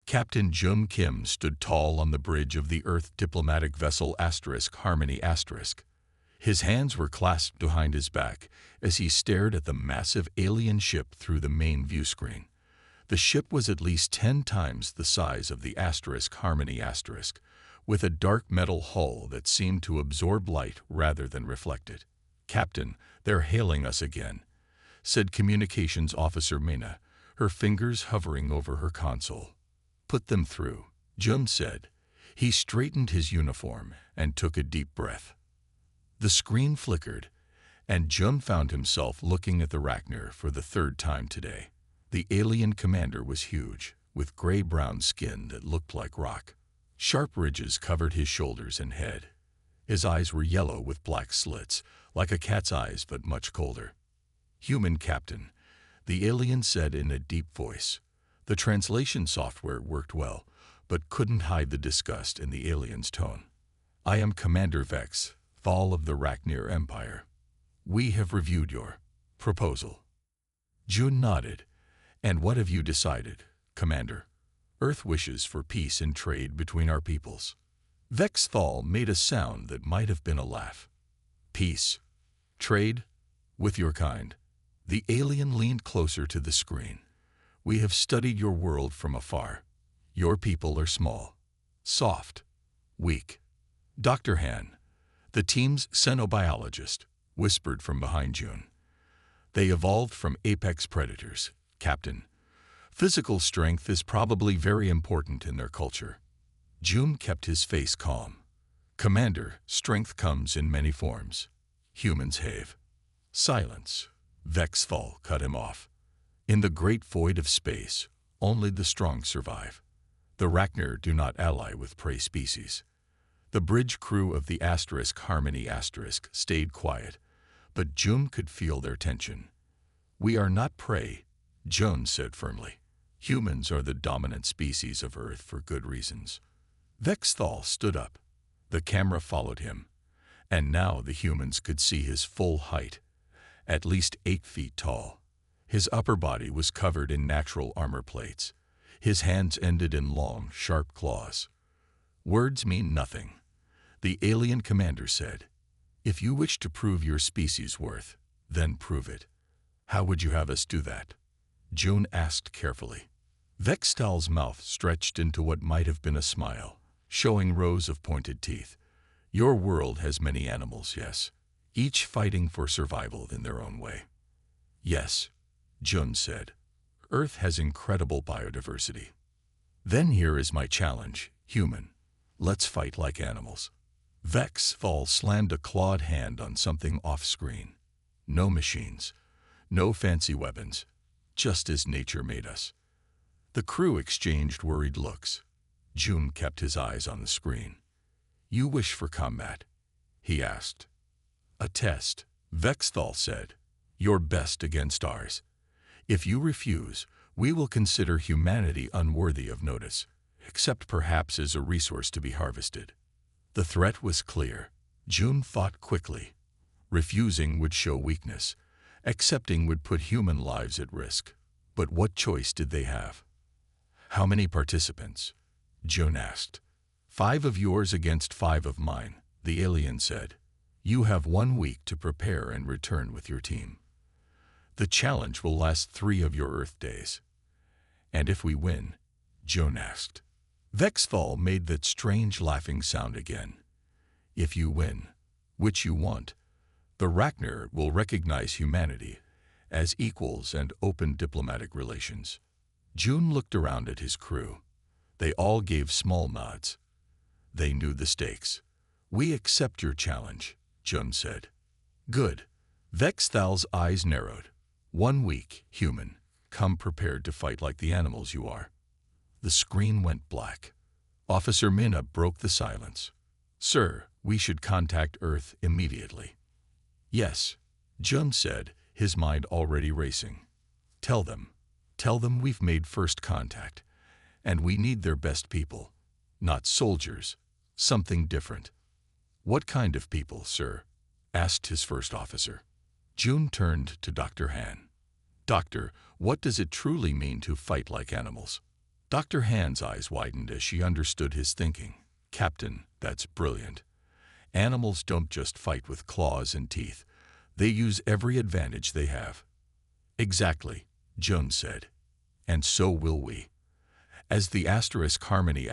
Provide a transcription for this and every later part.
Captain Jun Kim stood tall on the bridge of the Earth diplomatic vessel Harmony *. His hands were clasped behind his back as he stared at the massive alien ship through the main view screen. The ship was at least 10 times the size of the Harmony *, with a dark metal hull that seemed to absorb light rather than reflect it. "Captain, they're hailing us again," said Communications Officer Mena, her fingers hovering over her console. "Put them through," Jun said. He straightened his uniform and took a deep breath. The screen flickered, and Jun found himself looking at the Ragnar for the 3rd time today. The alien commander was huge, with gray-brown skin that looked like rock. Sharp ridges covered his shoulders and head. His eyes were yellow with black slits, like a cat's eyes but much colder. "Human captain," the alien said in a deep voice. The translation software worked well, but couldn't hide the disgust in the alien's tone. "I am Commander Vex, Thal of the Ragnar Empire. We have reviewed your proposal." Jun nodded. "And what have you decided, Commander?" "Earth wishes for peace and trade between our peoples." Vex Thal made a sound that might have been a laugh. "Peace? Trade? With your kind?" The alien leaned closer to the screen. "We have studied your world from afar. Your people are small, soft, weak." Dr. Han, the team's xenobiologist, whispered from behind Jun. "They evolved from apex predators, Captain. Physical strength is probably very important in their culture." Jun kept his face calm. "Commander, strength comes in many forms. Humans have." "Silence," Vex Thal cut him off. "In the great void of space, only the strong survive. The Ragnar do not ally with prey species." The bridge crew of the Harmony * stayed quiet, but Jun could feel their tension. "We are not prey," Jun said firmly. "Humans are the dominant species of Earth for good reasons." Vex Thal stood up. The camera followed him, and now the humans could see his full height, at least 8 feet tall. His upper body was covered in natural armor plates. His hands ended in long, sharp claws. "Words mean nothing," the alien commander said. "If you wish to prove your species' worth, then prove it." "How would you have us do that?" Jun asked carefully. Vex Thal's mouth stretched into what might have been a smile, showing rows of pointed teeth. "Your world has many animals, yes, each fighting for survival in their own way." "Yes," Jun said. "Earth has incredible biodiversity." "Then here is my challenge, human. Let's fight like animals." Vex Thal slammed a clawed hand on something off-screen. "No machines, no fancy weapons, just as nature made us." The crew exchanged worried looks. Jun kept his eyes on the screen. "You wish for combat?" he asked. "A test," Vex Thal said. "Your best against ours. If you refuse, we will consider humanity unworthy of notice, except perhaps as a resource to be harvested." The threat was clear. Jun thought quickly. Refusing would show weakness. Accepting would put human lives at risk. But what choice did they have? "How many participants?" Jun asked. "5 of yours against 5 of mine," the alien said. "You have 1 week to prepare and return with your team. The challenge will last 3 of your Earth days." "And if we win?" Jun asked. Vex Thal made that strange laughing sound again. "If you win, which you want, the Ragnar will recognize humanity as equals and open diplomatic relations." Jun looked around at his crew. They all gave small nods. They knew the stakes. "We accept your challenge," Jun said. "Good." Vex Thal's eyes narrowed. 1 week, human. Come prepared to fight like the animals you are." The screen went black. Officer Mena broke the silence. "Sir, we should contact Earth immediately." "Yes," Jun said, his mind already racing. Tell them we've made first contact, and we need their best people. Not soldiers, something different." "What kind of people, sir?" asked his first officer. Jun turned to Dr. Han. "Doctor, what does it truly mean to fight like animals?" Dr. Hand's eyes widened as she understood his thinking. Captain, that's brilliant. Animals don't just fight with claws and teeth. They use every advantage they have. Exactly, Jones said. And so will we. As the Harmony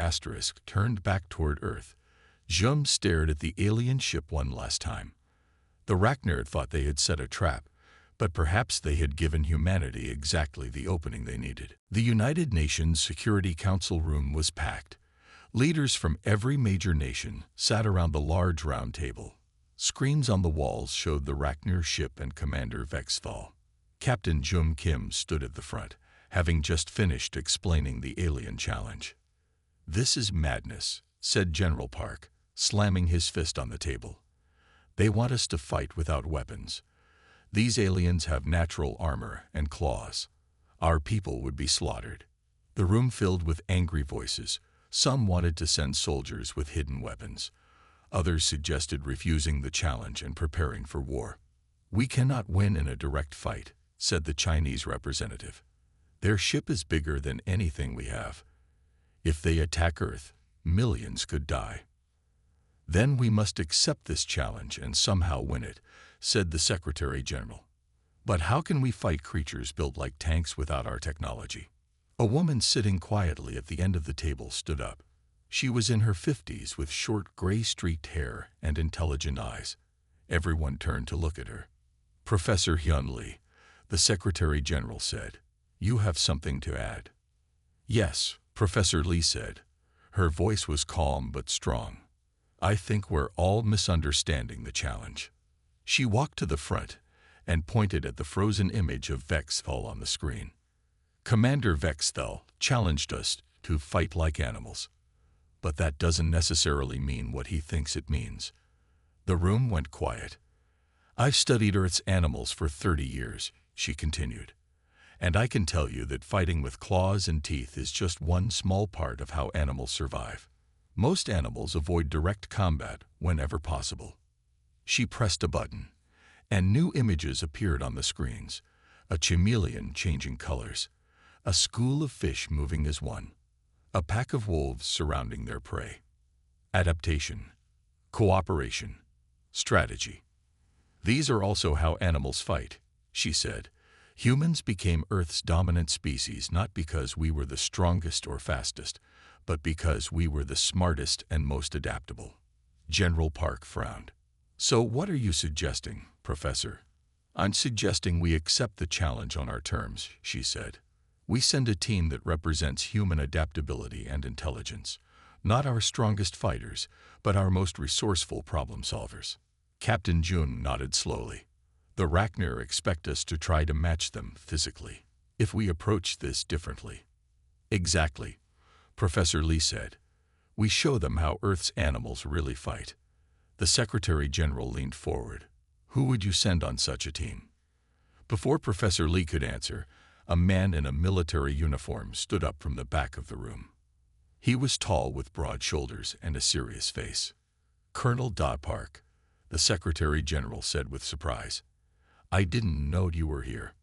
turned back toward Earth, Jum stared at the alien ship one last time. The Rachner thought they had set a trap, but perhaps they had given humanity exactly the opening they needed. The United Nations Security Council room was packed. Leaders from every major nation sat around the large round table. Screens on the walls showed the Rachner ship and Commander Vexthal. Captain Jum Kim stood at the front, having just finished explaining the alien challenge. "This is madness," said General Park, slamming his fist on the table. "They want us to fight without weapons. These aliens have natural armor and claws. Our people would be slaughtered." The room filled with angry voices. Some wanted to send soldiers with hidden weapons. Others suggested refusing the challenge and preparing for war. "We cannot win in a direct fight," said the Chinese representative. "Their ship is bigger than anything we have. If they attack Earth, millions could die." "Then we must accept this challenge and somehow win it," said the Secretary General. "But how can we fight creatures built like tanks without our technology?" A woman sitting quietly at the end of the table stood up. She was in her 50s with short gray-streaked hair and intelligent eyes. Everyone turned to look at her. "Professor Hyun Lee," the Secretary General said, "you have something to add." "Yes," Professor Lee said. Her voice was calm but strong. "I think we're all misunderstanding the challenge." She walked to the front and pointed at the frozen image of Vexthal on the screen. "Commander Vexthal challenged us to fight like animals. But that doesn't necessarily mean what he thinks it means." The room went quiet. "I've studied Earth's animals for 30 years, she continued. "And I can tell you that fighting with claws and teeth is just one small part of how animals survive. Most animals avoid direct combat whenever possible." She pressed a button, and new images appeared on the screens. A chameleon changing colors, a school of fish moving as one, a pack of wolves surrounding their prey. Adaptation, cooperation, strategy. "These are also how animals fight," she said. "Humans became Earth's dominant species not because we were the strongest or fastest, but because we were the smartest and most adaptable." General Park frowned. "So what are you suggesting, Professor?" "I'm suggesting we accept the challenge on our terms," she said. "We send a team that represents human adaptability and intelligence, not our strongest fighters, but our most resourceful problem solvers." Captain Jun nodded slowly. "The Rachner expect us to try to match them physically, if we approach this differently." "Exactly," Professor Lee said. "We show them how Earth's animals really fight." The Secretary General leaned forward. "Who would you send on such a team?" Before Professor Lee could answer, a man in a military uniform stood up from the back of the room. He was tall with broad shoulders and a serious face. "Colonel Park," the Secretary General said with surprise. "I didn't know you were here."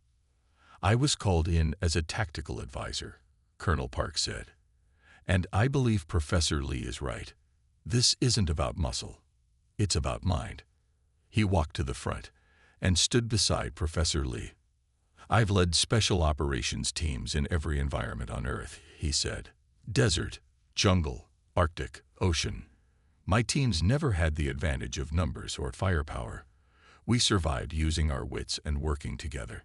"I was called in as a tactical advisor," Colonel Park said. "And I believe Professor Lee is right. This isn't about muscle. It's about mind." He walked to the front and stood beside Professor Lee. "I've led special operations teams in every environment on Earth," he said. "Desert, jungle, Arctic, ocean. My teams never had the advantage of numbers or firepower. We survived using our wits and working together.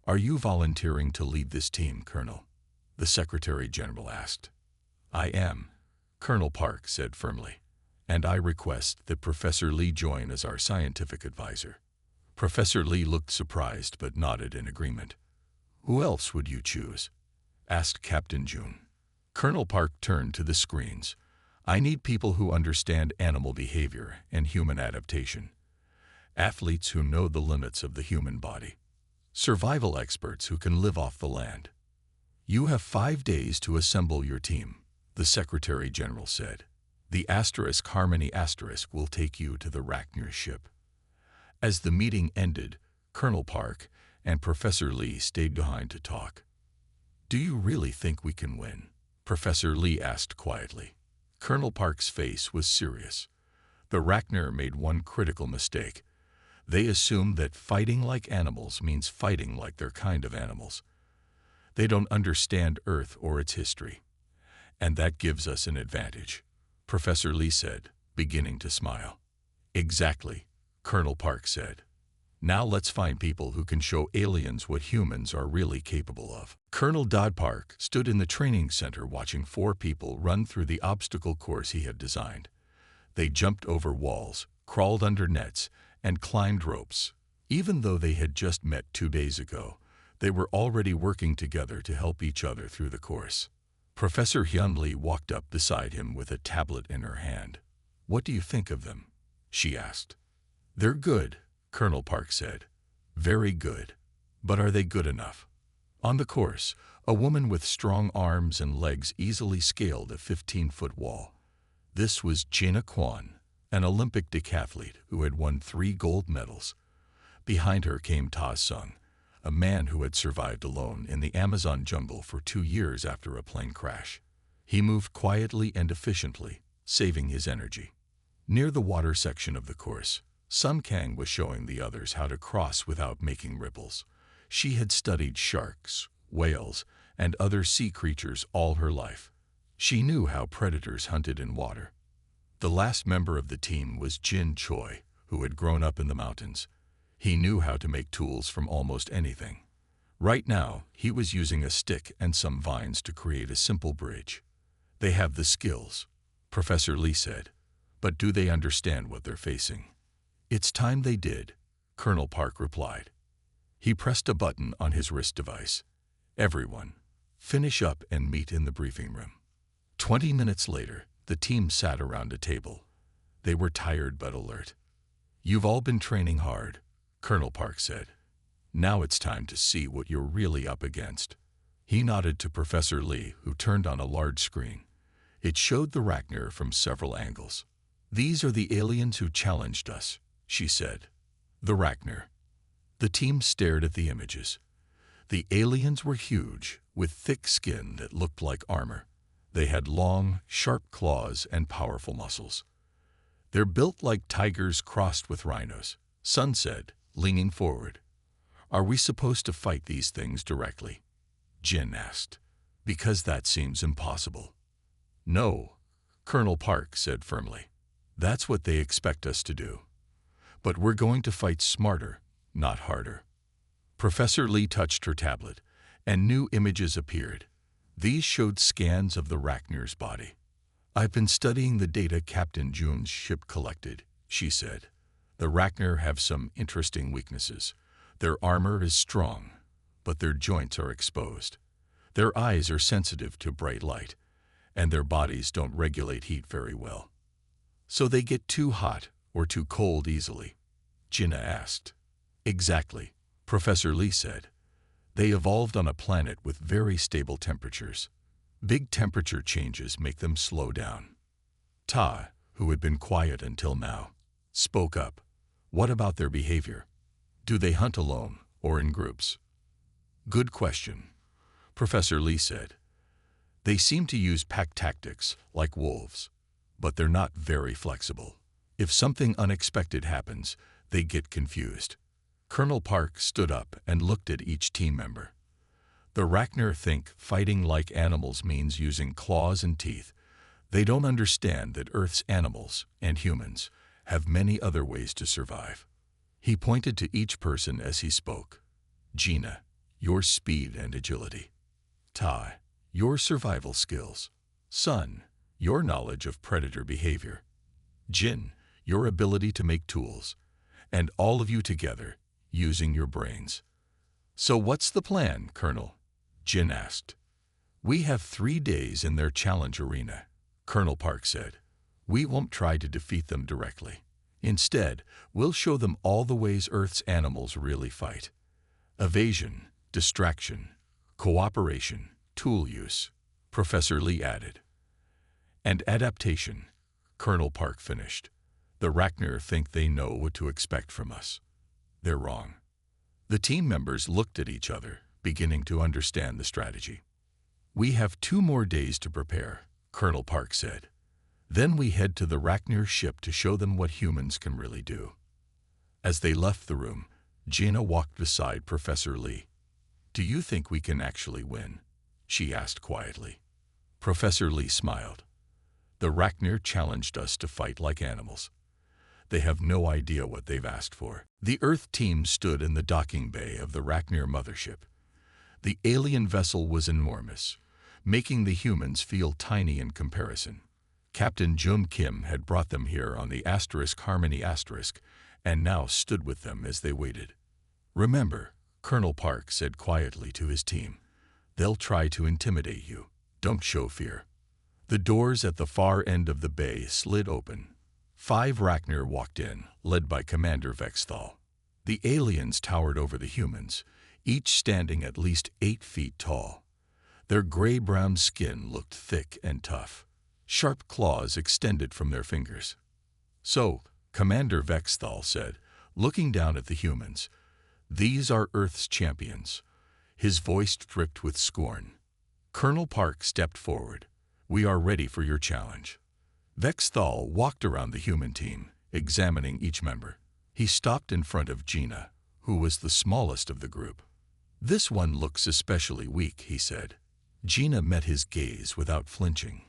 Are you volunteering to lead this team, Colonel?" the Secretary General asked. "I am," Colonel Park said firmly. "And I request that Professor Lee join as our scientific advisor." Professor Lee looked surprised but nodded in agreement. "Who else would you choose?" asked Captain Jun. Colonel Park turned to the screens. "I need people who understand animal behavior and human adaptation. Athletes who know the limits of the human body. Survival experts who can live off the land." "You have 5 days to assemble your team," the Secretary General said. "The Harmony will take you to the Rachner ship." As the meeting ended, Colonel Park and Professor Lee stayed behind to talk. "Do you really think we can win?" Professor Lee asked quietly. Colonel Park's face was serious. The Rachnar made one critical mistake. They assume that fighting like animals means fighting like their kind of animals. They don't understand Earth or its history. And that gives us an advantage, Professor Lee said, beginning to smile. Exactly, Colonel Park said. Now let's find people who can show aliens what humans are really capable of. Colonel Dodd Park stood in the training center watching 4 people run through the obstacle course he had designed. They jumped over walls, crawled under nets, and climbed ropes. Even though they had just met 2 days ago, they were already working together to help each other through the course. Professor Hyun-Lee walked up beside him with a tablet in her hand. "What do you think of them?" she asked. "They're good," Colonel Park said. "Very good. But are they good enough?" On the course, a woman with strong arms and legs easily scaled a 15-foot wall. This was Gina Kwan, an Olympic decathlete who had won 3 gold medals. Behind her came Ta Sung, a man who had survived alone in the Amazon jungle for 2 years after a plane crash. He moved quietly and efficiently, saving his energy. Near the water section of the course, Sun Kang was showing the others how to cross without making ripples. She had studied sharks, whales, and other sea creatures all her life. She knew how predators hunted in water. The last member of the team was Jin Choi, who had grown up in the mountains. He knew how to make tools from almost anything. Right now, he was using a stick and some vines to create a simple bridge. "They have the skills," Professor Lee said, "but do they understand what they're facing?" "It's time they did," Colonel Park replied. He pressed a button on his wrist device. "Everyone, finish up and meet in the briefing room." 20 minutes later, the team sat around a table. They were tired but alert. "You've all been training hard," Colonel Park said. "Now it's time to see what you're really up against." He nodded to Professor Lee, who turned on a large screen. It showed the Rachnar from several angles. "These are the aliens who challenged us," she said. "The Rachnar." The team stared at the images. The aliens were huge, with thick skin that looked like armor. They had long, sharp claws and powerful muscles. "They're built like tigers crossed with rhinos," Sun said, leaning forward. "Are we supposed to fight these things directly?" Jin asked. "Because that seems impossible." "No," Colonel Park said firmly. "That's what they expect us to do. But we're going to fight smarter, not harder." Professor Lee touched her tablet, and new images appeared. These showed scans of the Rachnar's body. "I've been studying the data Captain Jun's ship collected," she said. "The Rachnar have some interesting weaknesses. Their armor is strong, but their joints are exposed. Their eyes are sensitive to bright light, and their bodies don't regulate heat very well. So they get too hot or too cold easily?" Gina asked. "Exactly," Professor Lee said. "They evolved on a planet with very stable temperatures. Big temperature changes make them slow down." Ta, who had been quiet until now, spoke up. "What about their behavior? Do they hunt alone or in groups?" "Good question," Professor Lee said. "They seem to use pack tactics like wolves, but they're not very flexible. If something unexpected happens, they get confused." Colonel Park stood up and looked at each team member. "The Rachnar think fighting like animals means using claws and teeth. They don't understand that Earth's animals and humans have many other ways to survive." He pointed to each person as he spoke. "Gina, your speed and agility. Ta, your survival skills. Sun, your knowledge of predator behavior. Jin, your ability to make tools. And all of you together, using your brains." "So what's the plan, Colonel?" Jin asked. "We have 3 days in their challenge arena," Colonel Park said. "We won't try to defeat them directly. Instead, we'll show them all the ways Earth's animals really fight. Evasion, distraction, cooperation, tool use," Professor Lee added. "And adaptation," Colonel Park finished. "The Rachnar think they know what to expect from us. They're wrong." The team members looked at each other, beginning to understand the strategy. We have 2 more days to prepare, Colonel Park said. Then we head to the Rachner ship to show them what humans can really do. As they left the room, Gina walked beside Professor Lee. "Do you think we can actually win?" she asked quietly. Professor Lee smiled. "The Rachner challenged us to fight like animals. They have no idea what they've asked for." The Earth team stood in the docking bay of the Rachner mothership. The alien vessel was enormous, making the humans feel tiny in comparison. Captain Jun Kim had brought them here on the Harmony and now stood with them as they waited. "Remember," Colonel Park said quietly to his team, "they'll try to intimidate you. Don't show fear." The doors at the far end of the bay slid open. 5 Rachner walked in, led by Commander Vexthal. The aliens towered over the humans, each standing at least 8 feet tall. Their gray-brown skin looked thick and tough. Sharp claws extended from their fingers. "So," Commander Vexthal said, looking down at the humans, "these are Earth's champions." His voice dripped with scorn. Colonel Park stepped forward. "We are ready for your challenge." Vexthal walked around the human team, examining each member. He stopped in front of Gina, who was the smallest of the group. "This one looks especially weak," he said. Gina met his gaze without flinching.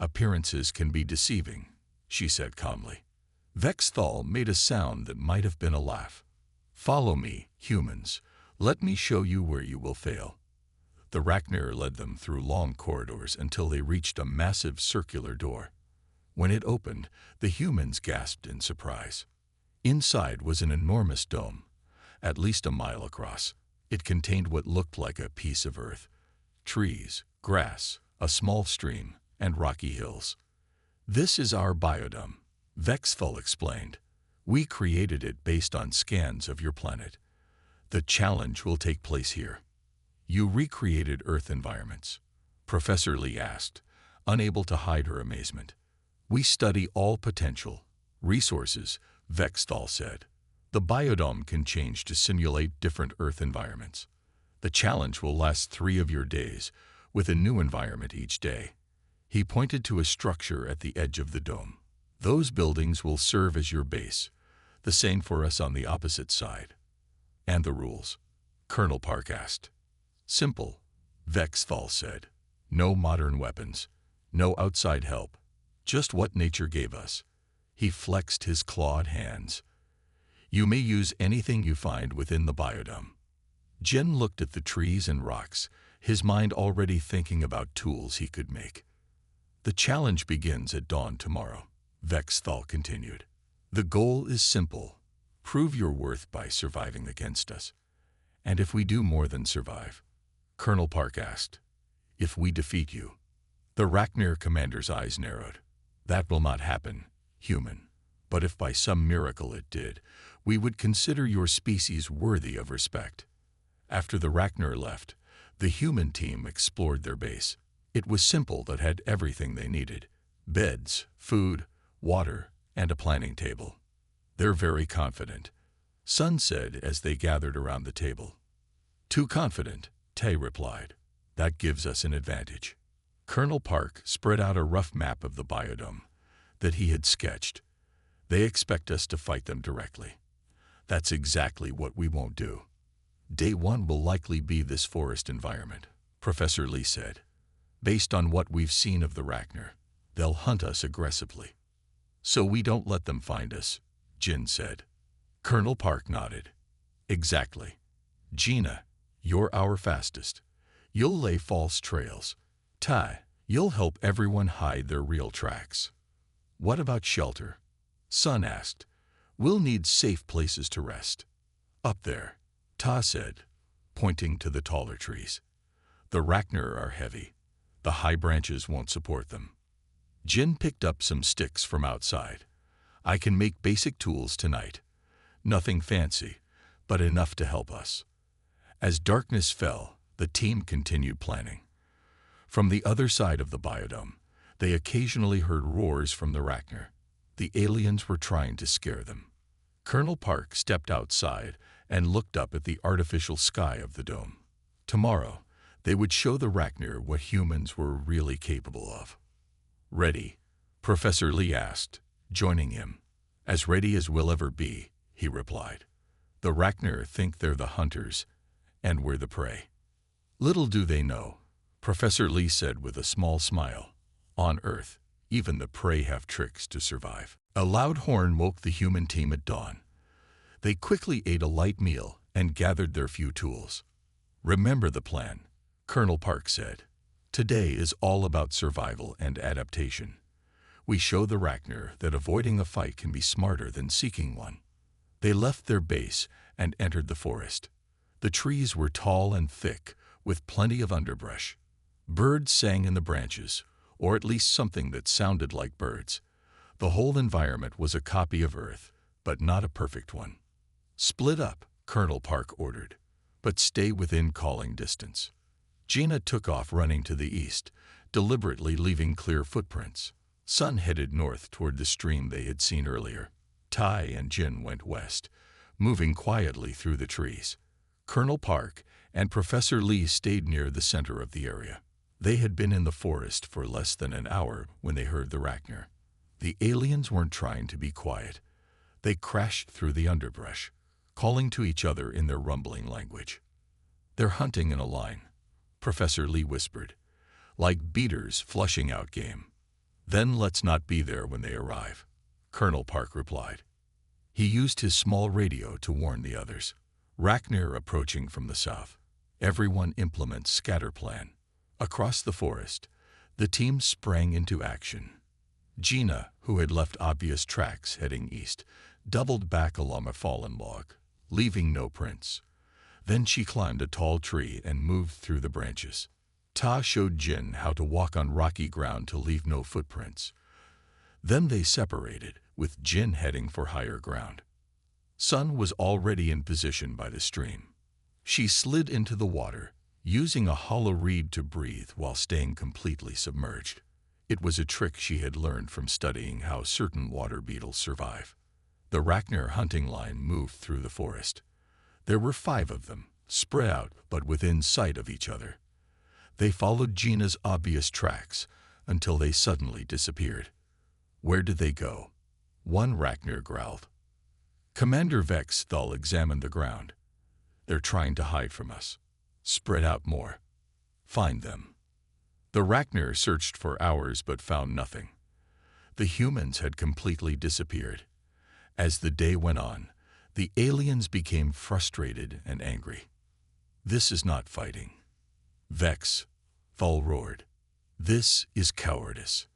"Appearances can be deceiving," she said calmly. Vexthal made a sound that might have been a laugh. "Follow me, humans. Let me show you where you will fail." The Rachner led them through long corridors until they reached a massive circular door. When it opened, the humans gasped in surprise. Inside was an enormous dome, at least a mile across. It contained what looked like a piece of earth: trees, grass, a small stream, and rocky hills. "This is our biodome," Vexthal explained. "We created it based on scans of your planet. The challenge will take place here." "You recreated Earth environments?" Professor Lee asked, unable to hide her amazement. "We study all potential resources," Vexthal said. "The biodome can change to simulate different Earth environments. The challenge will last 3 of your days, with a new environment each day." He pointed to a structure at the edge of the dome. "Those buildings will serve as your base. The same for us on the opposite side." "And the rules?" Colonel Park asked. "Simple," Vexthal said. "No modern weapons, no outside help, just what nature gave us." He flexed his clawed hands. "You may use anything you find within the biodome." Jin looked at the trees and rocks, his mind already thinking about tools he could make. "The challenge begins at dawn tomorrow," Vexthal continued. "The goal is simple: prove your worth by surviving against us." "And if we do more than survive?" Colonel Park asked. "If we defeat you?" The Rachner commander's eyes narrowed. "That will not happen, human. But if by some miracle it did, we would consider your species worthy of respect." After the Rachner left, the human team explored their base. It was simple but had everything they needed: beds, food, water, and a planning table. "They're very confident," Sun said as they gathered around the table. "Too confident," Tay replied. "That gives us an advantage." Colonel Park spread out a rough map of the biodome that he had sketched. "They expect us to fight them directly. That's exactly what we won't do." "Day 1 will likely be this forest environment," Professor Lee said. "Based on what we've seen of the Rachner, they'll hunt us aggressively." "So we don't let them find us," Jin said. Colonel Park nodded. "Exactly. Gina, you're our fastest. You'll lay false trails. Tai, you'll help everyone hide their real tracks." "What about shelter?" Sun asked. "We'll need safe places to rest." "Up there," Ta said, pointing to the taller trees. "The Rachner are heavy. The high branches won't support them." Jin picked up some sticks from outside. "I can make basic tools tonight. Nothing fancy, but enough to help us." As darkness fell, the team continued planning. From the other side of the biodome, they occasionally heard roars from the Rachner. The aliens were trying to scare them. Colonel Park stepped outside and looked up at the artificial sky of the dome. "Tomorrow, They would show the Rachner what humans were really capable of. "Ready?" Professor Lee asked, joining him. "As ready as we'll ever be," he replied. "The Rachner think they're the hunters, and we're the prey." "Little do they know," Professor Lee said with a small smile. "On Earth, even the prey have tricks to survive." A loud horn woke the human team at dawn. They quickly ate a light meal and gathered their few tools. "Remember the plan," Colonel Park said. "Today is all about survival and adaptation. We show the Rachner that avoiding a fight can be smarter than seeking one." They left their base and entered the forest. The trees were tall and thick, with plenty of underbrush. Birds sang in the branches, or at least something that sounded like birds. The whole environment was a copy of Earth, but not a perfect one. "Split up," Colonel Park ordered, "but stay within calling distance." Gina took off running to the east, deliberately leaving clear footprints. Sun headed north toward the stream they had seen earlier. Tai and Jin went west, moving quietly through the trees. Colonel Park and Professor Lee stayed near the center of the area. They had been in the forest for less than an hour when they heard the Rachner. The aliens weren't trying to be quiet. They crashed through the underbrush, calling to each other in their rumbling language. "They're hunting in a line," Professor Lee whispered, "like beaters flushing out game." "Then let's not be there when they arrive," Colonel Park replied. He used his small radio to warn the others. "Rachner approaching from the south. Everyone implements scatter plan." Across the forest, the team sprang into action. Gina, who had left obvious tracks heading east, doubled back along a fallen log, leaving no prints. Then she climbed a tall tree and moved through the branches. Ta showed Jin how to walk on rocky ground to leave no footprints. Then they separated, with Jin heading for higher ground. Sun was already in position by the stream. She slid into the water, using a hollow reed to breathe while staying completely submerged. It was a trick she had learned from studying how certain water beetles survive. The Rachner hunting line moved through the forest. There were 5 of them, spread out but within sight of each other. They followed Gina's obvious tracks until they suddenly disappeared. "Where did they go?" one Rachner growled. Commander Vex Thull examined the ground. "They're trying to hide from us. Spread out more. Find them." The Rachner searched for hours but found nothing. The humans had completely disappeared. As the day went on, the aliens became frustrated and angry. "This is not fighting," Vex Thull roared. "This is cowardice."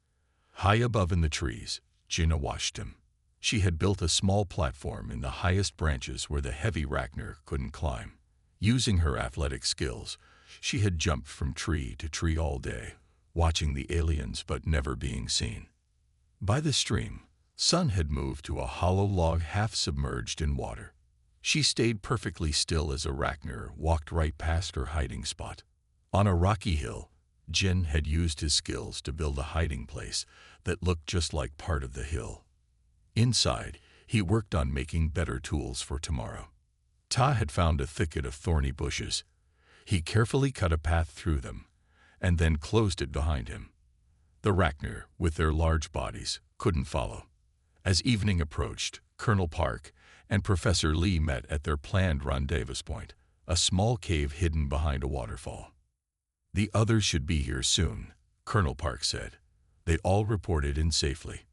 High above in the trees, Gina watched him. She had built a small platform in the highest branches where the heavy Rachner couldn't climb. Using her athletic skills, she had jumped from tree to tree all day, watching the aliens but never being seen. By the stream, Sun had moved to a hollow log half submerged in water. She stayed perfectly still as a Rachner walked right past her hiding spot. On a rocky hill, Jin had used his skills to build a hiding place that looked just like part of the hill. Inside, he worked on making better tools for tomorrow. Ta had found a thicket of thorny bushes. He carefully cut a path through them, and then closed it behind him. The Rachner, with their large bodies, couldn't follow. As evening approached, Colonel Park and Professor Lee met at their planned rendezvous point, a small cave hidden behind a waterfall. "The others should be here soon," Colonel Park said. They all reported in safely.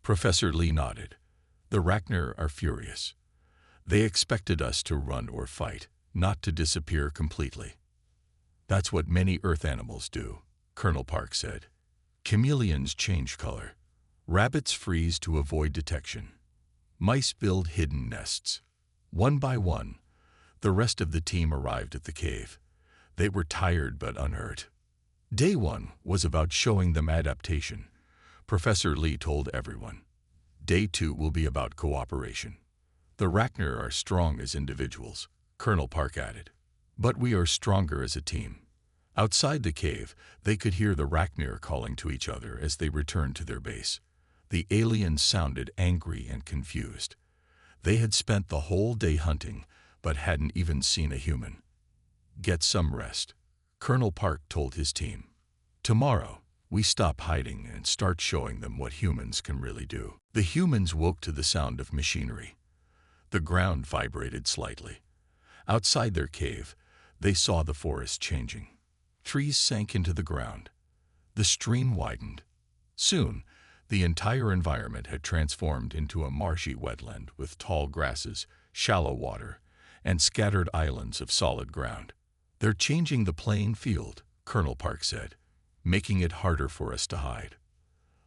Professor Lee nodded. "The Rachner are furious. They expected us to run or fight, not to disappear completely." "That's what many Earth animals do," Colonel Park said. "Chameleons change color. Rabbits freeze to avoid detection. Mice build hidden nests." One by one, the rest of the team arrived at the cave. They were tired but unhurt. Day 1 was about showing them adaptation, Professor Lee told everyone. Day 2 will be about cooperation. "The Rachner are strong as individuals," Colonel Park added. "But we are stronger as a team." Outside the cave, they could hear the Rachner calling to each other as they returned to their base. The aliens sounded angry and confused. They had spent the whole day hunting, but hadn't even seen a human. "Get some rest," Colonel Park told his team. Tomorrow, we stop hiding and start showing them what humans can really do. The humans woke to the sound of machinery. The ground vibrated slightly. Outside their cave, they saw the forest changing. Trees sank into the ground. The stream widened. Soon, the entire environment had transformed into a marshy wetland with tall grasses, shallow water, and scattered islands of solid ground. "They're changing the playing field," Colonel Park said, "making it harder for us to hide.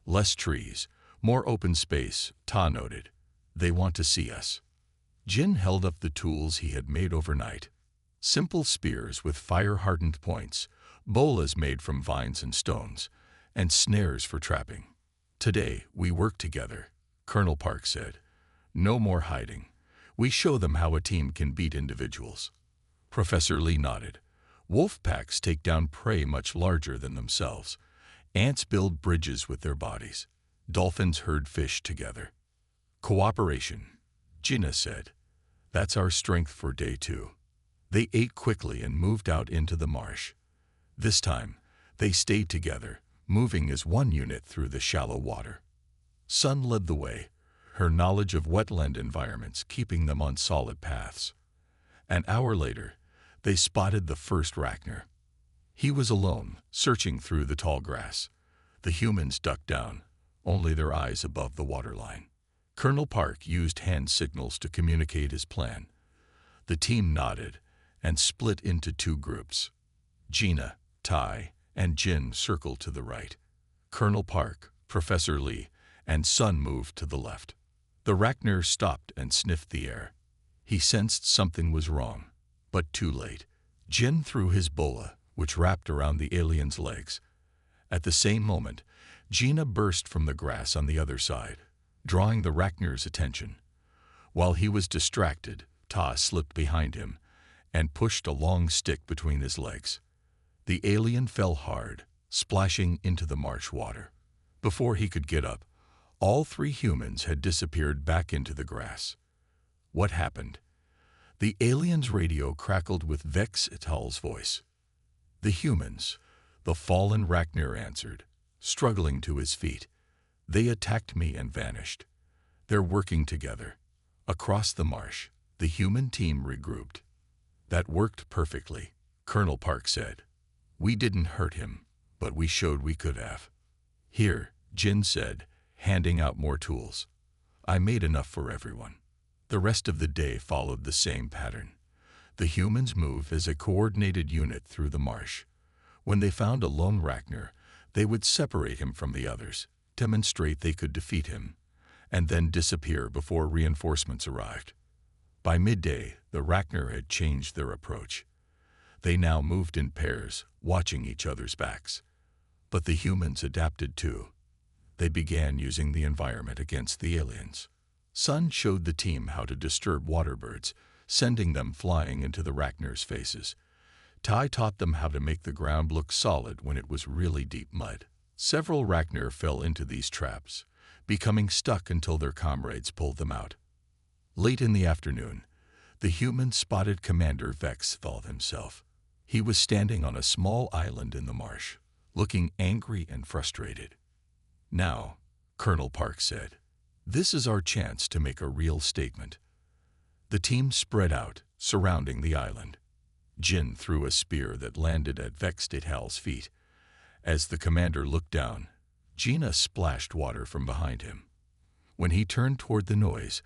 Less trees, more open space," Ta noted. "They want to see us." Jin held up the tools he had made overnight. Simple spears with fire-hardened points, bolas made from vines and stones, and snares for trapping. "Today, we work together," Colonel Park said. "No more hiding. We show them how a team can beat individuals." Professor Lee nodded. "Wolf packs take down prey much larger than themselves. Ants build bridges with their bodies. Dolphins herd fish together." "Cooperation," Gina said. "That's our strength for day 2. They ate quickly and moved out into the marsh. This time, they stayed together, moving as one unit through the shallow water. Sun led the way, her knowledge of wetland environments keeping them on solid paths. An hour later, they spotted the first Ragnar. He was alone, searching through the tall grass. The humans ducked down, only their eyes above the waterline. Colonel Park used hand signals to communicate his plan. The team nodded and split into 2 groups. Gina, Tai, and Jin circled to the right. Colonel Park, Professor Lee, and Sun moved to the left. The Ragnar stopped and sniffed the air. He sensed something was wrong, but too late. Jin threw his bola, which wrapped around the alien's legs. At the same moment, Gina burst from the grass on the other side, drawing the Ragnar's attention. While he was distracted, Ta slipped behind him and pushed a long stick between his legs. The alien fell hard, splashing into the marsh water. Before he could get up, all 3 humans had disappeared back into the grass. What happened? The alien's radio crackled with Vex et al.'s voice. "The humans," the fallen Ragnar answered, struggling to his feet. "They attacked me and vanished. They're working together." Across the marsh, the human team regrouped. "That worked perfectly," Colonel Park said. "We didn't hurt him, but we showed we could have." "Here," Jin said, handing out more tools. "I made enough for everyone." The rest of the day followed the same pattern. The humans moved as a coordinated unit through the marsh. When they found a lone Ragnar, they would separate him from the others, demonstrate they could defeat him, and then disappear before reinforcements arrived. By midday, the Ragnar had changed their approach. They now moved in pairs, watching each other's backs. But the humans adapted too. They began using the environment against the aliens. Sun showed the team how to disturb waterbirds, sending them flying into the Ragnar's faces. Tai taught them how to make the ground look solid when it was really deep mud. Several Ragnar fell into these traps, becoming stuck until their comrades pulled them out. Late in the afternoon, the humans spotted Commander Vexthal himself. He was standing on a small island in the marsh, looking angry and frustrated. "Now," Colonel Park said, "this is our chance to make a real statement." The team spread out, surrounding the island. Jin threw a spear that landed at Vex et al.'s feet. As the commander looked down, Gina splashed water from behind him. When he turned toward the noise,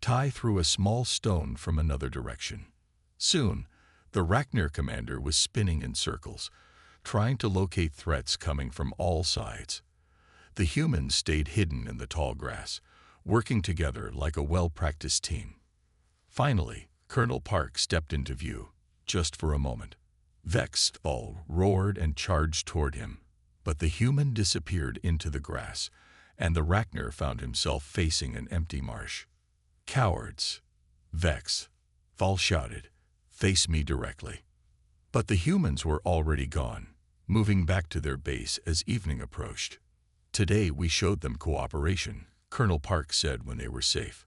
Tai threw a small stone from another direction. Soon, the Ragnar commander was spinning in circles, trying to locate threats coming from all sides. The humans stayed hidden in the tall grass, working together like a well-practiced team. Finally, Colonel Park stepped into view, just for a moment. Vexthal roared and charged toward him, but the human disappeared into the grass, and the Ragnar found himself facing an empty marsh. "Cowards!" Vexthal shouted. "Face me directly." But the humans were already gone, moving back to their base as evening approached. "Today we showed them cooperation," Colonel Park said when they were safe.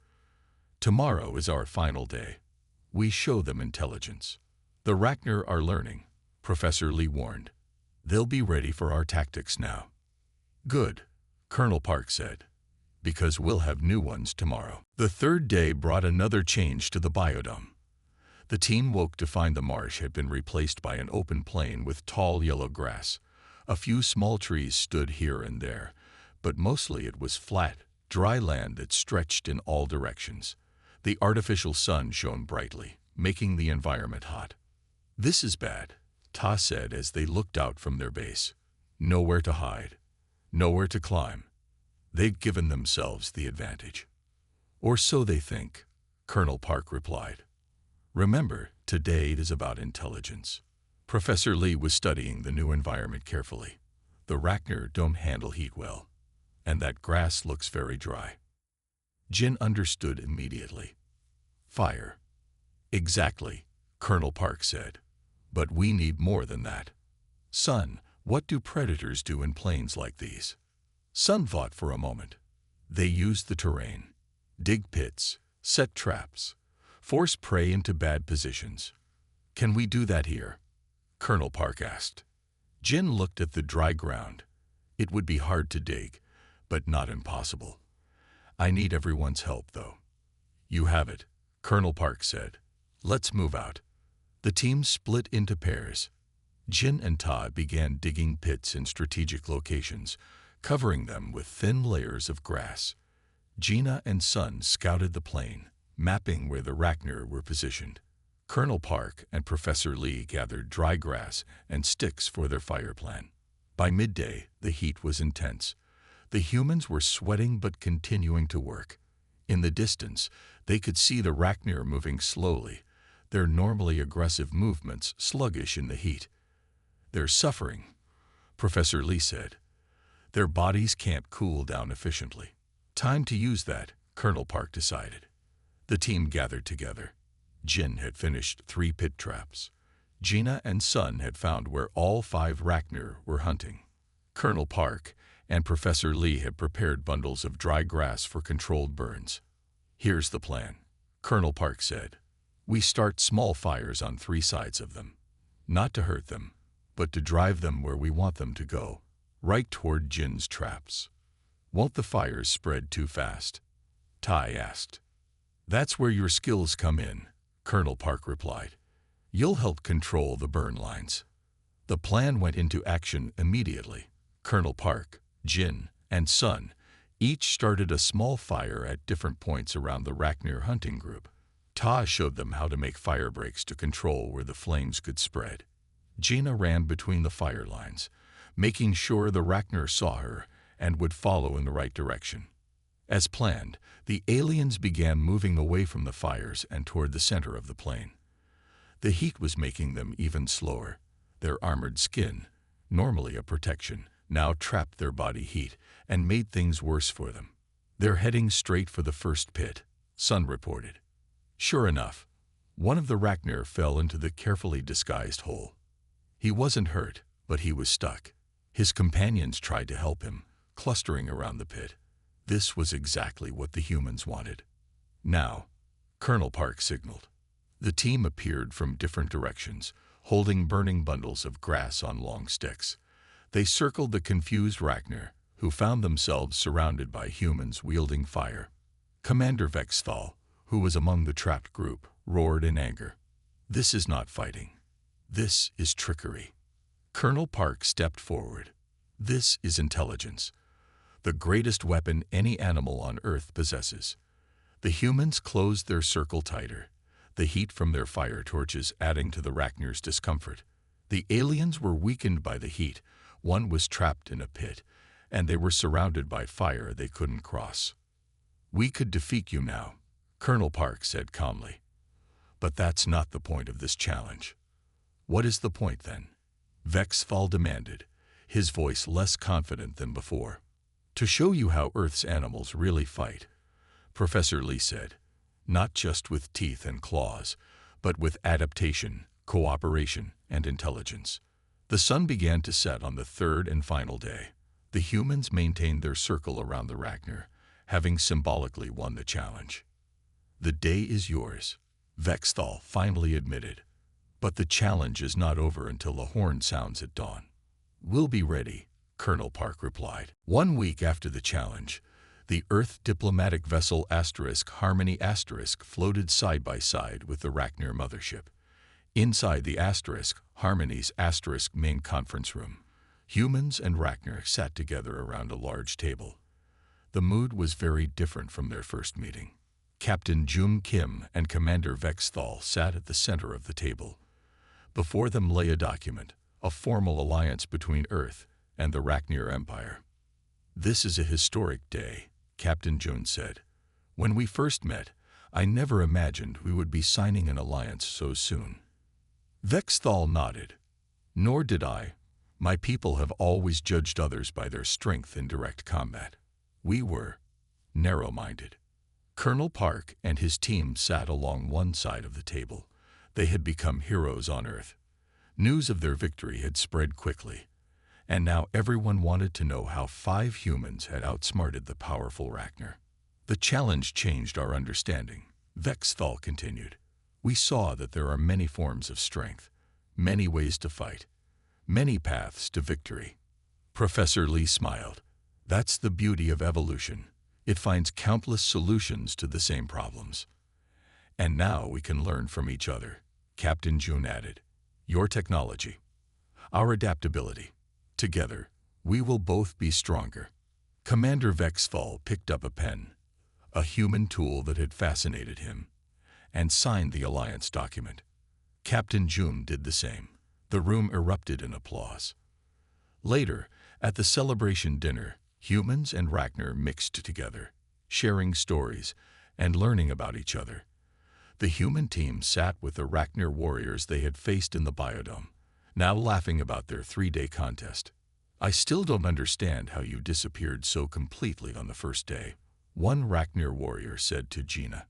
"Tomorrow is our final day. We show them intelligence." "The Ragnar are learning," Professor Lee warned. "They'll be ready for our tactics now." "Good," Colonel Park said, "because we'll have new ones tomorrow." The third day brought another change to the biodome. The team woke to find the marsh had been replaced by an open plain with tall yellow grass. A few small trees stood here and there, but mostly it was flat, dry land that stretched in all directions. The artificial sun shone brightly, making the environment hot. "This is bad," Ta said as they looked out from their base. "Nowhere to hide, nowhere to climb. They've given themselves the advantage." "Or so they think," Colonel Park replied. "Remember, today it is about intelligence." Professor Lee was studying the new environment carefully. "The Rachner don't handle heat well, and that grass looks very dry." Jin understood immediately. "Fire." "Exactly," Colonel Park said. "But we need more than that." "Sun, what do predators do in plains like these?" Sun thought for a moment. "They use the terrain, dig pits, set traps, force prey into bad positions." "Can we do that here?" Colonel Park asked. Jin looked at the dry ground. "It would be hard to dig, but not impossible. I need everyone's help, though." "You have it," Colonel Park said. "Let's move out." The team split into pairs. Jin and Ta began digging pits in strategic locations, covering them with thin layers of grass. Gina and Sun scouted the plain, mapping where the Rachner were positioned. Colonel Park and Professor Lee gathered dry grass and sticks for their fire plan. By midday, the heat was intense. The humans were sweating but continuing to work. In the distance, they could see the Rachner moving slowly, their normally aggressive movements sluggish in the heat. "They're suffering," Professor Lee said. "Their bodies can't cool down efficiently." "Time to use that," Colonel Park decided. The team gathered together. Jin had finished 3 pit traps. Gina and Sun had found where all 5 Rachner were hunting. Colonel Park and Professor Lee had prepared bundles of dry grass for controlled burns. "Here's the plan," Colonel Park said. "We start small fires on 3 sides of them. Not to hurt them, but to drive them where we want them to go, right toward Jin's traps." "Won't the fires spread too fast?" Tai asked. "That's where your skills come in," Colonel Park replied. "You'll help control the burn lines." The plan went into action immediately. Colonel Park, Jin, and Sun each started a small fire at different points around the Rachner hunting group. Ta showed them how to make fire breaks to control where the flames could spread. Gina ran between the fire lines, making sure the Rachner saw her and would follow in the right direction. As planned, the aliens began moving away from the fires and toward the center of the plain. The heat was making them even slower. Their armored skin, normally a protection, now trapped their body heat and made things worse for them. "They're heading straight for the first pit," Sun reported. Sure enough, one of the Rachner fell into the carefully disguised hole. He wasn't hurt, but he was stuck. His companions tried to help him, clustering around the pit. This was exactly what the humans wanted. "Now," Colonel Park signaled. The team appeared from different directions, holding burning bundles of grass on long sticks. They circled the confused Rachner, who found themselves surrounded by humans wielding fire. Commander Vexthal, who was among the trapped group, roared in anger. "This is not fighting. This is trickery." Colonel Park stepped forward. "This is intelligence, the greatest weapon any animal on Earth possesses." The humans closed their circle tighter, the heat from their fire torches adding to the Rachner's discomfort. The aliens were weakened by the heat. One was trapped in a pit, and they were surrounded by fire they couldn't cross. "We could defeat you now," Colonel Park said calmly. "But that's not the point of this challenge." "What is the point, then?" Vexthal demanded, his voice less confident than before. "To show you how Earth's animals really fight," Professor Lee said. "Not just with teeth and claws, but with adaptation, cooperation, and intelligence." The sun began to set on the 3rd and final day. The humans maintained their circle around the Rachner, having symbolically won the challenge. "The day is yours," Vexthal finally admitted. But the challenge is not over until the horn sounds at dawn. We'll be ready, Colonel Park replied. 1 week after the challenge, the Earth diplomatic vessel Harmony floated side by side with the Rachner mothership. Inside the Harmony's main conference room, humans and Rachner sat together around a large table. The mood was very different from their first meeting. Captain Jum Kim and Commander Vexthal sat at the center of the table. Before them lay a document, a formal alliance between Earth and the Rachner Empire. "This is a historic day," Captain Jun said. "When we first met, I never imagined we would be signing an alliance so soon." Vexthal nodded. "Nor did I. My people have always judged others by their strength in direct combat. We were narrow-minded." Colonel Park and his team sat along one side of the table. They had become heroes on Earth. News of their victory had spread quickly, and now everyone wanted to know how 5 humans had outsmarted the powerful Rachner. "The challenge changed our understanding," Vexthal continued. "We saw that there are many forms of strength, many ways to fight, many paths to victory." Professor Lee smiled. "That's the beauty of evolution. It finds countless solutions to the same problems. And now we can learn from each other," Captain Jun added. "Your technology, our adaptability. Together, we will both be stronger." Commander Vexthal picked up a pen, a human tool that had fascinated him, and signed the alliance document. Captain Jun did the same. The room erupted in applause. Later, at the celebration dinner, humans and Rachner mixed together, sharing stories and learning about each other. The human team sat with the Rachner warriors they had faced in the biodome, now laughing about their 3-day contest. "I still don't understand how you disappeared so completely on the first day," one Rachner warrior said to Gina.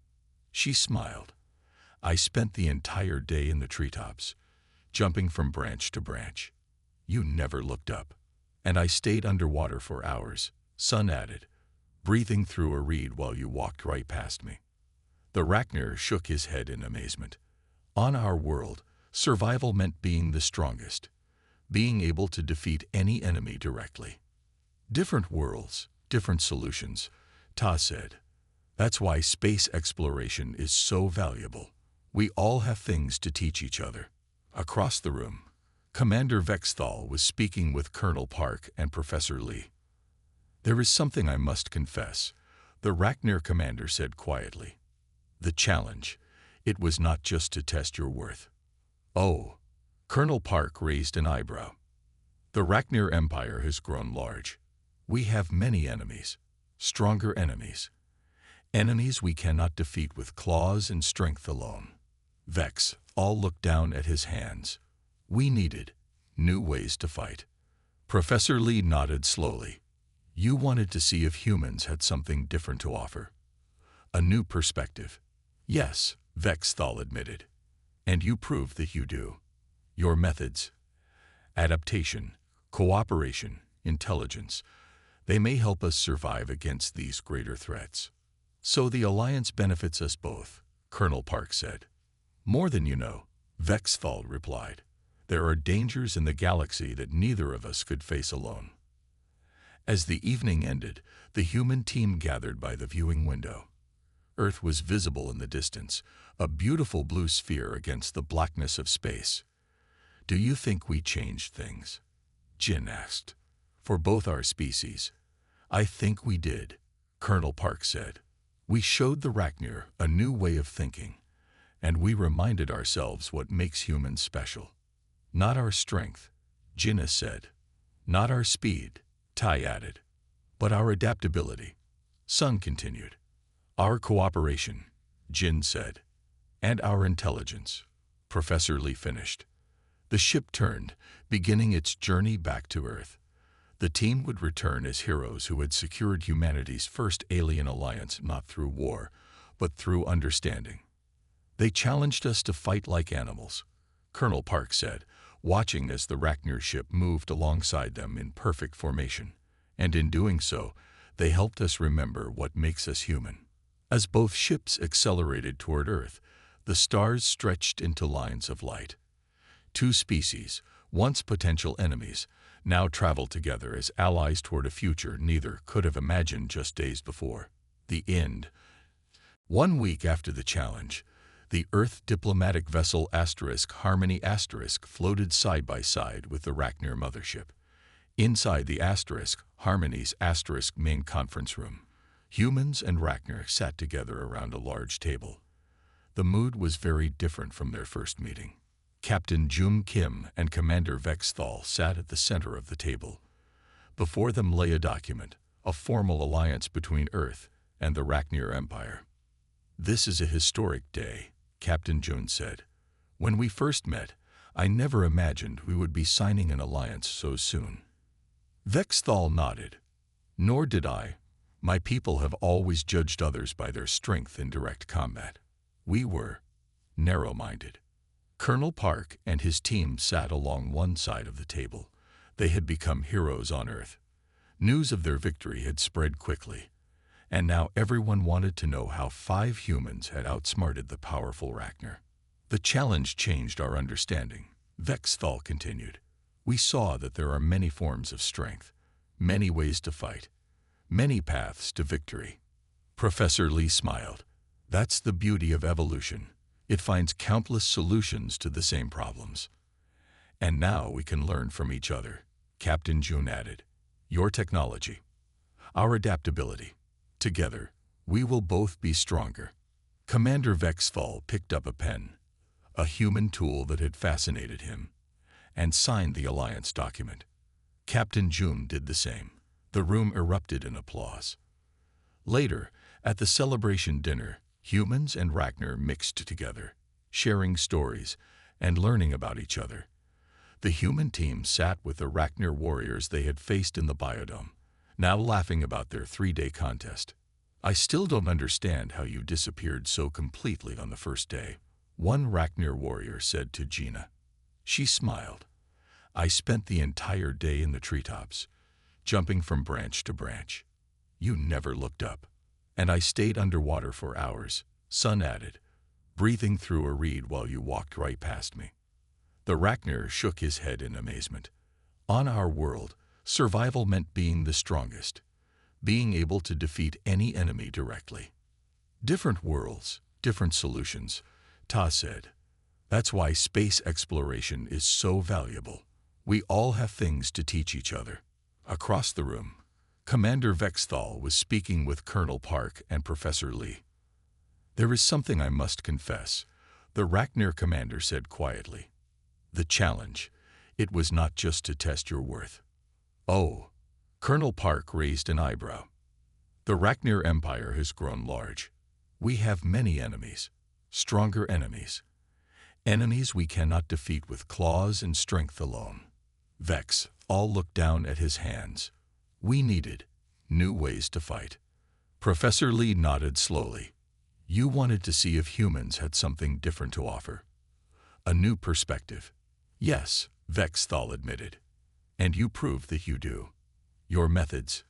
She smiled. "I spent the entire day in the treetops, jumping from branch to branch. You never looked up. And I stayed underwater for hours," Sun added, "breathing through a reed while you walked right past me." The Rachner shook his head in amazement. "On our world, survival meant being the strongest, being able to defeat any enemy directly." "Different worlds, different solutions," Ta said. "That's why space exploration is so valuable. We all have things to teach each other." Across the room, Commander Vexthal was speaking with Colonel Park and Professor Lee. "There is something I must confess," the Rachner commander said quietly. "The challenge, it was not just to test your worth." "Oh," Colonel Park raised an eyebrow. "The Rachner Empire has grown large. We have many enemies, stronger enemies. Enemies we cannot defeat with claws and strength alone." Vex all looked down at his hands. "We needed new ways to fight." Professor Lee nodded slowly. "You wanted to see if humans had something different to offer. A new perspective." "Yes," Vexthal admitted. "And you proved that you do. Your methods, adaptation, cooperation, intelligence, they may help us survive against these greater threats." "So the alliance benefits us both," Colonel Park said. "More than you know," Vexthal replied. "There are dangers in the galaxy that neither of us could face alone." As the evening ended, the human team gathered by the viewing window. Earth was visible in the distance, a beautiful blue sphere against the blackness of space. "Do you think we changed things?" Jin asked. "For both our species." "I think we did," Colonel Park said. "We showed the Rachner a new way of thinking, and we reminded ourselves what makes humans special. Not our strength," Jinna said. "Not our speed," Tai added. "But our adaptability," Sun continued. "Our cooperation," Jin said. "And our intelligence," Professor Lee finished. The ship turned, beginning its journey back to Earth. The team would return as heroes who had secured humanity's first alien alliance not through war, but through understanding. "They challenged us to fight like animals," Colonel Park said, watching as the Rachner ship moved alongside them in perfect formation. "And in doing so, they helped us remember what makes us human." As both ships accelerated toward Earth, the stars stretched into lines of light. Two species, once potential enemies, now travel together as allies toward a future neither could have imagined just days before. The end. 1 week after the challenge, the Earth diplomatic vessel Harmony floated side by side with the Rachner mothership. Inside the Harmony's main conference room, humans and Rachner sat together around a large table. The mood was very different from their first meeting. Captain Jum Kim and Commander Vexthal sat at the center of the table. Before them lay a document, a formal alliance between Earth and the Rachner Empire. "This is a historic day," Captain Jun said. "When we first met, I never imagined we would be signing an alliance so soon." Vexthal nodded. "Nor did I. My people have always judged others by their strength in direct combat. We were narrow-minded." Colonel Park and his team sat along one side of the table. They had become heroes on Earth. News of their victory had spread quickly, and now everyone wanted to know how 5 humans had outsmarted the powerful Rachner. "The challenge changed our understanding," Vexthal continued. "We saw that there are many forms of strength, many ways to fight, many paths to victory." Professor Lee smiled. "That's the beauty of evolution. It finds countless solutions to the same problems. And now we can learn from each other," Captain Jun added. "Your technology, our adaptability. Together, we will both be stronger." Commander Vexthal picked up a pen, a human tool that had fascinated him, and signed the alliance document. Captain Jun did the same. The room erupted in applause. Later, at the celebration dinner, humans and Rachner mixed together, sharing stories and learning about each other. The human team sat with the Rachner warriors they had faced in the biodome, now laughing about their 3-day contest. "I still don't understand how you disappeared so completely on the first day," one Rachner warrior said to Gina. She smiled. "I spent the entire day in the treetops, jumping from branch to branch. You never looked up. And I stayed underwater for hours," Sun added, "breathing through a reed while you walked right past me." The Rachner shook his head in amazement. "On our world, survival meant being the strongest, being able to defeat any enemy directly." "Different worlds, different solutions," Ta said. "That's why space exploration is so valuable. We all have things to teach each other." Across the room, Commander Vexthal was speaking with Colonel Park and Professor Lee. "There is something I must confess," the Rachner commander said quietly. "The challenge, it was not just to test your worth." "Oh," Colonel Park raised an eyebrow. "The Rachner Empire has grown large. We have many enemies, stronger enemies. Enemies we cannot defeat with claws and strength alone." Vex all looked down at his hands. "We needed new ways to fight." Professor Lee nodded slowly. "You wanted to see if humans had something different to offer. A new perspective." "Yes," Vexthal admitted. "And you proved that you do. Your methods,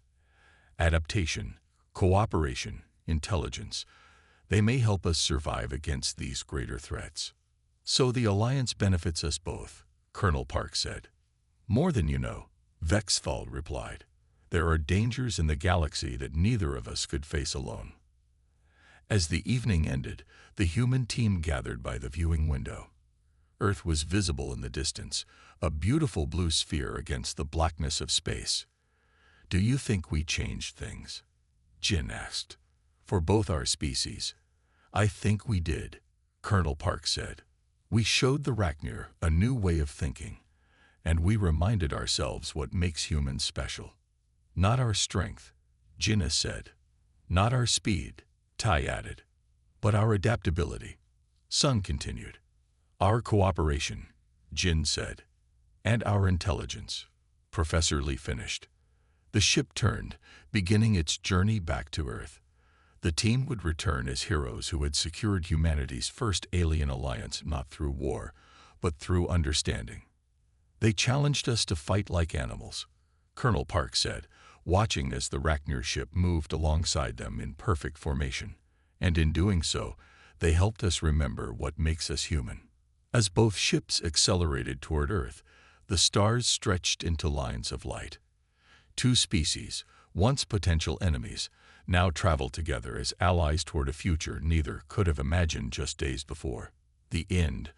adaptation, cooperation, intelligence, they may help us survive against these greater threats." "So the alliance benefits us both," Colonel Park said. "More than you know," Vexthal replied. "There are dangers in the galaxy that neither of us could face alone." As the evening ended, the human team gathered by the viewing window. Earth was visible in the distance, a beautiful blue sphere against the blackness of space. "Do you think we changed things?" Jin asked. "For both our species." "I think we did," Colonel Park said. "We showed the Rachner a new way of thinking, and we reminded ourselves what makes humans special. Not our strength," Jinna said. "Not our speed," Tai added. "But our adaptability," Sun continued. "Our cooperation," Jin said. "And our intelligence," Professor Lee finished. The ship turned, beginning its journey back to Earth. The team would return as heroes who had secured humanity's first alien alliance not through war, but through understanding. "They challenged us to fight like animals," Colonel Park said, watching as the Rachner ship moved alongside them in perfect formation. "And in doing so, they helped us remember what makes us human. As both ships accelerated toward Earth, the stars stretched into lines of light. Two species, once potential enemies, now traveled together as allies toward a future neither could have imagined just days before. The end,